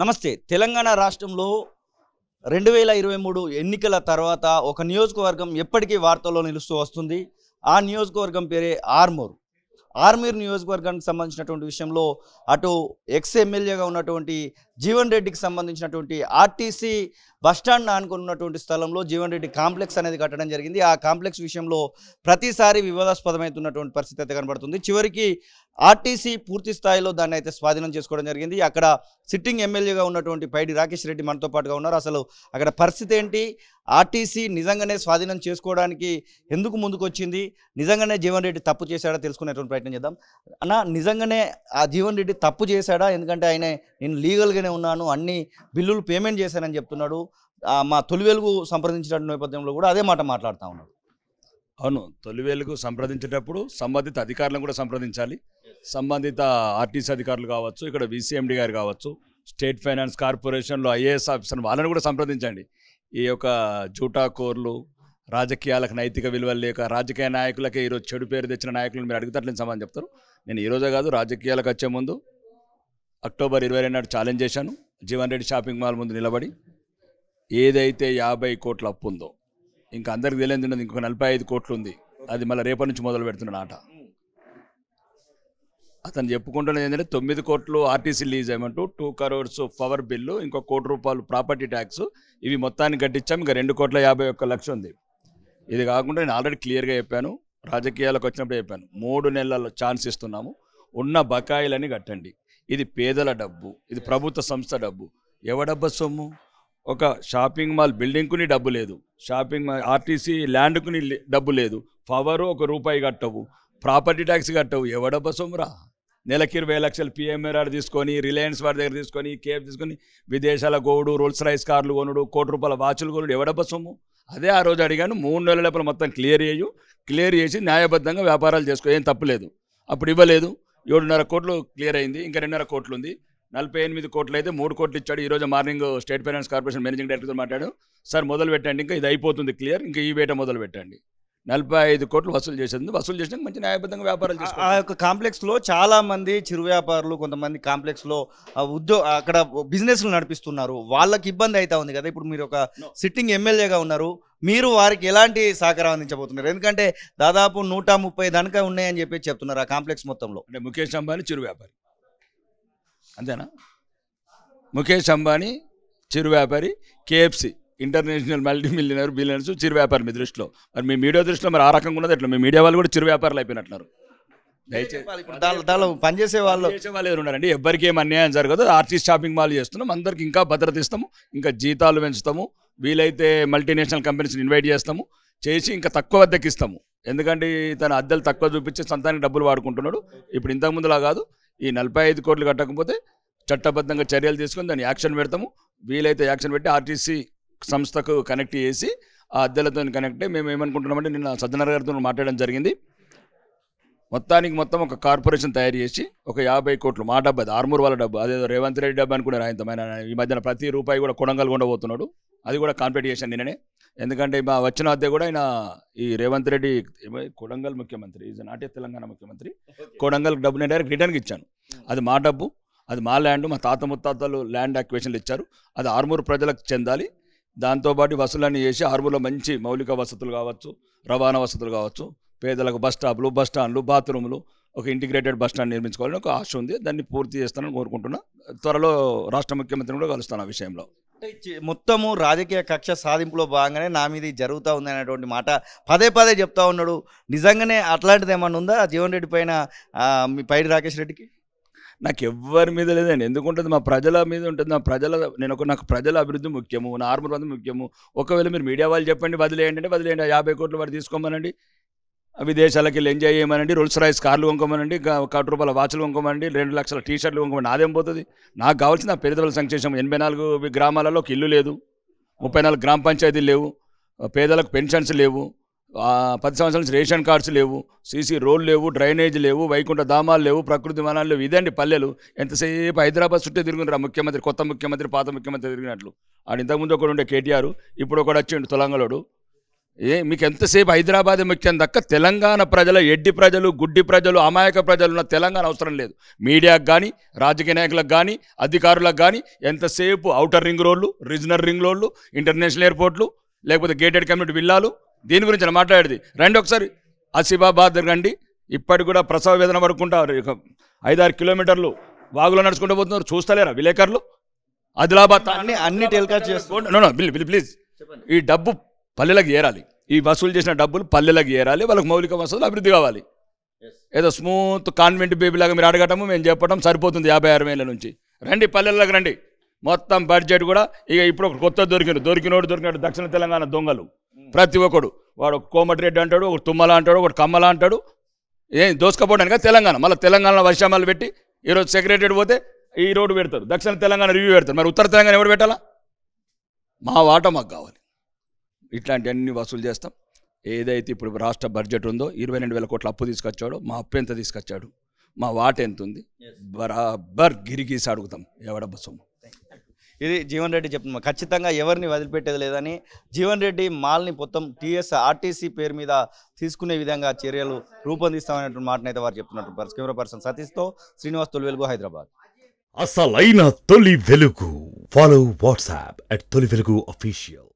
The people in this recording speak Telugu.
నమస్తే. తెలంగాణ రాష్ట్రంలో 2023 ఎన్నికల తర్వాత ఒక నియోజకవర్గం ఎప్పటికీ వార్తల్లో నిలుస్తూ వస్తుంది. ఆ నియోజకవర్గం పేరే ఆర్మూర్. ఆర్మూర్ నియోజకవర్గానికి సంబంధించినటువంటి విషయంలో అటు ఎక్స్ ఎమ్మెల్యేగా ఉన్నటువంటి జీవన్ రెడ్డికి సంబంధించినటువంటి ఆర్టీసీ బస్టాండ్ ఆనుకున్నటువంటి స్థలంలో జీవన్ రెడ్డి కాంప్లెక్స్ అనేది కట్టడం జరిగింది. ఆ కాంప్లెక్స్ విషయంలో ప్రతిసారి వివాదాస్పదమవుతున్నటువంటి పరిస్థితి అయితే కనబడుతుంది. చివరికి ఆర్టీసీ పూర్తి స్థాయిలో దాన్ని అయితే స్వాధీనం చేసుకోవడం జరిగింది. అక్కడ సిట్టింగ్ ఎమ్మెల్యేగా ఉన్నటువంటి పైడి రాకేష్ రెడ్డి మనతో పాటుగా ఉన్నారు. అసలు అక్కడ పరిస్థితి ఏంటి, ఆర్టీసీ నిజంగానే స్వాధీనం చేసుకోవడానికి ఎందుకు ముందుకు వచ్చింది, నిజంగానే జీవన్ రెడ్డి తప్పు చేశాడా తెలుసుకునేటువంటి ప్రయత్నం చేద్దాం. అన్న, నిజంగానే ఆ జీవన్ రెడ్డి తప్పు చేశాడా? ఎందుకంటే ఆయన నేను లీగల్గానే ఉన్నాను, అన్ని బిల్లులు పేమెంట్ చేశానని చెప్తున్నాడు. మా తొలి వెలుగు సంప్రదించిన నేపథ్యంలో కూడా అదే మాట మాట్లాడుతూ ఉన్నాడు. అవును, తొలి వెలుగు సంప్రదించేటప్పుడు సంబంధిత అధికారులను కూడా సంప్రదించాలి. సంబంధిత ఆర్టీసీ అధికారులు కావచ్చు, ఇక్కడ విసిఎండి గారు కావచ్చు, స్టేట్ ఫైనాన్స్ కార్పొరేషన్లో ఐఏఎస్ ఆఫీసర్ వాళ్ళని కూడా సంప్రదించండి. ఈ యొక్క జూటాకోర్లు, రాజకీయాలకు నైతిక విలువలు లేక రాజకీయ నాయకులకే ఈరోజు చెడు పేరు తెచ్చిన నాయకులను మీరు అడిగితే సమాధానం చెప్తారు. నేను ఈరోజే కాదు, రాజకీయాలకు వచ్చే ముందు అక్టోబర్ 22 నాడు ఛాలెంజ్ చేశాను. జీవన్ రెడ్డి షాపింగ్ మాల్ ముందు నిలబడి ఏదైతే 50 కోట్ల అప్పు ఉందో, ఇంకా అందరికి తెలియదు, ఇంకొక 45 కోట్లు ఉంది, అది మళ్ళీ రేపటి నుంచి మొదలు పెడుతున్నాడు ఆట. అతను చెప్పుకుంటున్నది ఏంటంటే 9 కోట్లు ఆర్టీసీ లీజ్ అయ్యమంటూ 2 crores పవర్ బిల్లు, ఇంకో ₹1 ప్రాపర్టీ ట్యాక్స్, ఇవి మొత్తాన్ని కట్టించాం. ఇంకా 2,51,00,000 ఉంది. ఇది కాకుండా నేను ఆల్రెడీ క్లియర్గా చెప్పాను, రాజకీయాలకు వచ్చినప్పుడు చెప్పాను, 3 నెలల ఛాన్స్ ఇస్తున్నాము, ఉన్న బకాయిలని కట్టండి. ఇది పేదల డబ్బు, ఇది ప్రభుత్వ సంస్థ డబ్బు. ఎవడబ్బ సొమ్ము? ఒక షాపింగ్ మాల్ బిల్డింగ్కు నీ డబ్బు లేదు, షాపింగ్ మాల్ ఆర్టీసీ ల్యాండ్కు నీ డబ్బు లేదు, పవరు ₹1 కట్టవు, ప్రాపర్టీ ట్యాక్స్ కట్టవు. ఎవడబ్బ సొమ్మురా? నెలకి 20 లక్షలు పిఎంఆర్ తీసుకొని, రిలయన్స్ వాడి దగ్గర తీసుకొని, కేఫ్ తీసుకొని, విదేశాల గోడు, రోల్స్ రైస్ కార్లు కొనుడు, ₹1 వాచులు కొనుడు, ఎవడబ్బ సొమ్ము? అదే ఆ రోజు అడిగాను. 3 నెలల లోపల మొత్తం క్లియర్ చేసి న్యాయబద్ధంగా వ్యాపారాలు చేసుకో, ఏం తప్పులేదు. అప్పుడు ఇవ్వలేదు. 7.5 కోట్లు క్లియర్ అయింది, ఇంకా 2.5 కోట్లు ఉంది. 48 కోట్లు అయితే 3 కోట్లు ఇచ్చాడు. ఈరోజు morning state finance corporation managing డైరెక్టర్తో మాట్లాడు, సార్ మొదలు పెట్టండి, ఇంకా ఇది అయిపోతుంది క్లియర్, ఇంకా ఈ వేట మొదలు పెట్టండి. 45 కోట్లు వసూలు చేసింది. వసూలు చేసినాక మంచి న్యాయబద్ధంగా వ్యాపారాలు చేసుకో. ఆ యొక్క కాంప్లెక్స్లో చాలా మంది చిరు వ్యాపారులు, కొంతమంది కాంప్లెక్స్లో అక్కడ బిజినెస్లు నడిపిస్తున్నారు. వాళ్ళకి ఇబ్బంది అవుతా ఉంది కదా. ఇప్పుడు మీరు ఒక సిట్టింగ్ ఎమ్మెల్యేగా ఉన్నారు, మీరు వారికి ఎలాంటి సహకారం అందించబోతున్నారు? ఎందుకంటే దాదాపు 130 దానికా ఉన్నాయని చెప్పి చెప్తున్నారు ఆ కాంప్లెక్స్ మొత్తంలో. అంటే ముఖేష్ అంబానీ చిరు వ్యాపారి, అంతేనా? ముఖేష్ అంబానీ చిరు వ్యాపారి, KFC international multi millionaire billionaires చిరు వ్యాపారి మీ దృష్టిలో. మరి మీ మీడియా దృష్టిలో మరి ఆ రకంగా ఉన్నది ఎట్లా? మీ మీడియా వాళ్ళు కూడా చిరు వ్యాపారులు అయిపోయినట్టున్నారు. దానిలో పనిచేసే వాళ్ళు ఉన్నారండి. ఎవరికి ఏం అన్యాయం జరగదు. ఆర్టీసీ షాపింగ్ మాల్ చేస్తున్నాం, అందరికి ఇంకా భద్రత ఇస్తాము, ఇంకా జీతాలు పెంచుతాము, వీలైతే మల్టీనేషనల్ కంపెనీస్ని ఇన్వైట్ చేస్తాము, చేసి ఇంకా తక్కువ వద్దకి ఇస్తాము. ఎందుకంటే తన అద్దెలు తక్కువ చూపించి సొంతానికి డబ్బులు వాడుకుంటున్నాడు. ఇప్పుడు ఇంతకుముందులా కాదు. ఈ 45 కోట్లు కట్టకపోతే చట్టబద్ధంగా చర్యలు తీసుకొని దాన్ని యాక్షన్ పెడతాము. వీలైతే యాక్షన్ పెట్టి ఆర్టీసీ సంస్థకు కనెక్ట్ చేసి ఆ అద్దెలతో కనెక్ట్ అయ్యి మేము ఏమనుకుంటున్నామంటే, నిన్న సజ్జనర్ గారితో మాట్లాడడం జరిగింది, మొత్తం ఒక కార్పొరేషన్ తయారు చేసి ఒక 50 కోట్లు మా డబ్బు, అది ఆర్మూర్ వాళ్ళ డబ్బు, అదేదో రేవంత్ రెడ్డి డబ్బు అనుకున్నారు. ఆయన ఈ మధ్యన ప్రతి రూపాయి కూడా కొడంగల్ ఉండబోతున్నాడు. అది కూడా కాంప్లీట్ చేశాను నిన్ననే. ఎందుకంటే మా వచ్చిన అద్దె కూడా ఆయన ఈ రేవంత్ రెడ్డి కొడంగల్ ముఖ్యమంత్రి, ఈజ్ నాట్ ఏ తెలంగాణ ముఖ్యమంత్రి, కొడంగల్ డబ్బు నేను డైరెక్ట్ రిటర్న్కి ఇచ్చాను. అది మా డబ్బు, అది మా ల్యాండ్, మా తాత ముత్తాతలు ల్యాండ్ అక్విజిషన్లు ఇచ్చారు, అది ఆర్మూర్ ప్రజలకు చెందాలి. దాంతోపాటు వసూలన్నీ చేసి ఆర్మూర్లో మంచి మౌలిక వసతులు కావచ్చు, రవాణా వసతులు కావచ్చు, పేదలకు బస్ స్టాండ్లు, బాత్రూములు, ఒక ఇంటిగ్రేటెడ్ బస్ స్టాండ్ నిర్మించుకోవాలని ఒక ఆశ ఉంది. దాన్ని పూర్తి చేస్తానని కోరుకుంటున్నా. త్వరలో రాష్ట్ర ముఖ్యమంత్రిని కూడా కలుస్తాను ఆ విషయంలో. మొత్తము రాజకీయ కక్ష సాధింపులో భాగంగానే నా మీద జరుగుతూ ఉంది అనేటువంటి మాట పదే చెప్తా ఉన్నాడు. నిజంగానే అట్లాంటిది ఏమన్నా ఉందా జీవన్ రెడ్డి పైన, మీ పైడి రాకేష్ రెడ్డికి? నాకు ఎవ్వరి మీద లేదండి. ఎందుకుంటుంది? మా ప్రజల మీద ఉంటుంది. నాకు ప్రజల అభివృద్ధి ముఖ్యము, నా ఆర్మూర్ మంది ముఖ్యము. ఒకవేళ మీరు మీడియా వాళ్ళు చెప్పండి వదిలేయండి అంటే వదిలేయండి. 50 కోట్లు వాడు తీసుకోమనండి, విదేశాలకి వెళ్ళి ఎంజాయ్ చేయమనండి, రోల్స్ రైస్ కార్లు కొనుక్కోమనండి, ₹1 వాచ్లు కొనుక్కోమనండి, 2 లక్షల టీషర్ట్లు కొనుక్కోమని, నాదేం పోతుంది? నాకు కావాల్సిన పేదల సంక్షేమం. 84 గ్రామాలలో ఒక ఇల్లు లేదు, 34 గ్రామ పంచాయతీలు లేవు, పేదలకు పెన్షన్స్ లేవు, 10 సంవత్సరాల నుంచి రేషన్ కార్డ్స్ లేవు, సీసీ రోడ్లు లేవు, డ్రైనేజ్ లేవు, వైకుంఠ ధామాలు లేవు, ప్రకృతి వనాలు లేవు. ఇదండి పల్లెలు. ఎంతసేపు హైదరాబాద్ చుట్టే తిరుగుతున్నారు ముఖ్యమంత్రి, కొత్త ముఖ్యమంత్రి పాత ముఖ్యమంత్రి తిరిగినట్లు. ఆడు ఇంతకుముందు ఒకడు ఉండే కేటీఆర్, ఇప్పుడు ఒకడు వచ్చిండు తొలంగలోడు. మీకు ఎంతసేపు హైదరాబాద్ ముఖ్యం దక్క తెలంగాణ ప్రజల ఎడ్డి ప్రజలు గుడ్డి ప్రజలు అమాయక ప్రజలు ఉన్న తెలంగాణ అవసరం లేదు. మీడియాకు కానీ రాజకీయ నాయకులకు కానీ అధికారులకు కానీ ఎంతసేపు ఔటర్ రింగ్ రోడ్లు, రీజనల్ రింగ్ రోడ్లు, ఇంటర్నేషనల్ ఎయిర్పోర్ట్లు, లేకపోతే గేటెడ్ కమ్యూనిటీ విల్లాలు, దీని గురించి మాట్లాడేది. రండి ఒకసారి ఆసిఫాబాద్ రండి. ఇప్పటికి కూడా ప్రసవ వేదన పడుకుంటారు. 5-6 కిలోమీటర్లు వాగులో నడుచుకుంటూ పోతున్నారు. చూస్తలేరా విలేకరులు? ఆదిలాబాద్ అన్ని టెలికాస్ట్ చేస్తున్నారు. ప్లీజ్, ఈ డబ్బు పల్లెలకు ఏరాలి. ఈ వసూలు చేసిన డబ్బులు పల్లెలకు ఏరాలి. వాళ్ళకి మౌలిక వసతులు అభివృద్ధి కావాలి. ఏదో స్మూత్ కాన్వెంట్ బేబీలాగా మీరు అడగటము మేము చెప్పటం సరిపోతుంది. 56,000 నుంచి రండి, పల్లెలకు రండి. మొత్తం బడ్జెట్ కూడా ఇక ఇప్పుడు ఒక కొత్త దొరికినాడు దక్షిణ తెలంగాణ దొంగలు ప్రతి ఒక్కడు. వాడు కోమటిరెడ్డి అంటాడు, ఒకడు తుమ్మల అంటాడు, ఒకడు కమ్మల అంటాడు. ఏం దోసుకపోవడానికి తెలంగాణ మళ్ళీ తెలంగాణలో వర్షామాలు పెట్టి ఈరోజు సెక్రటరీ పోతే ఈ రోడ్డు పెడతారు, దక్షిణ తెలంగాణ రివ్యూ పెడతారు. మరి ఉత్తర తెలంగాణ ఎవరు పెట్టాలా? మా వాటా మాకు కావాలి. ఇట్లాంటివన్నీ వసూలు చేస్తాం. ఏదైతే ఇప్పుడు రాష్ట్ర బడ్జెట్ ఉందో 22,000 కోట్ల అప్పు తీసుకొచ్చాడో మా అప్పు ఎంత తీసుకొచ్చాడు, మా వాట ఎంత ఉంది, బరాబర్ గిరిగీసి అడుగుతాం ఎవడ సొమ్ము. ఇది జీవన్ రెడ్డి చెప్తున్నా. ఖచ్చితంగా ఎవరిని వదిలిపెట్టేది లేదని, జీవన్ రెడ్డి మాల్ని మొత్తం ఆర్టీసీ పేరు మీద తీసుకునే విధంగా చర్యలు రూపొందిస్తామనేటువంటి మాటనైతే వారు చెప్తున్నట్టు. కెమెరా పర్సన్ సతీష్తో శ్రీనివాస్, తొలి వెలుగు, హైదరాబాద్. అసలైన తొలి వెలుగు. ఫాలో వాట్సాప్ @తొలి వెలుగు official.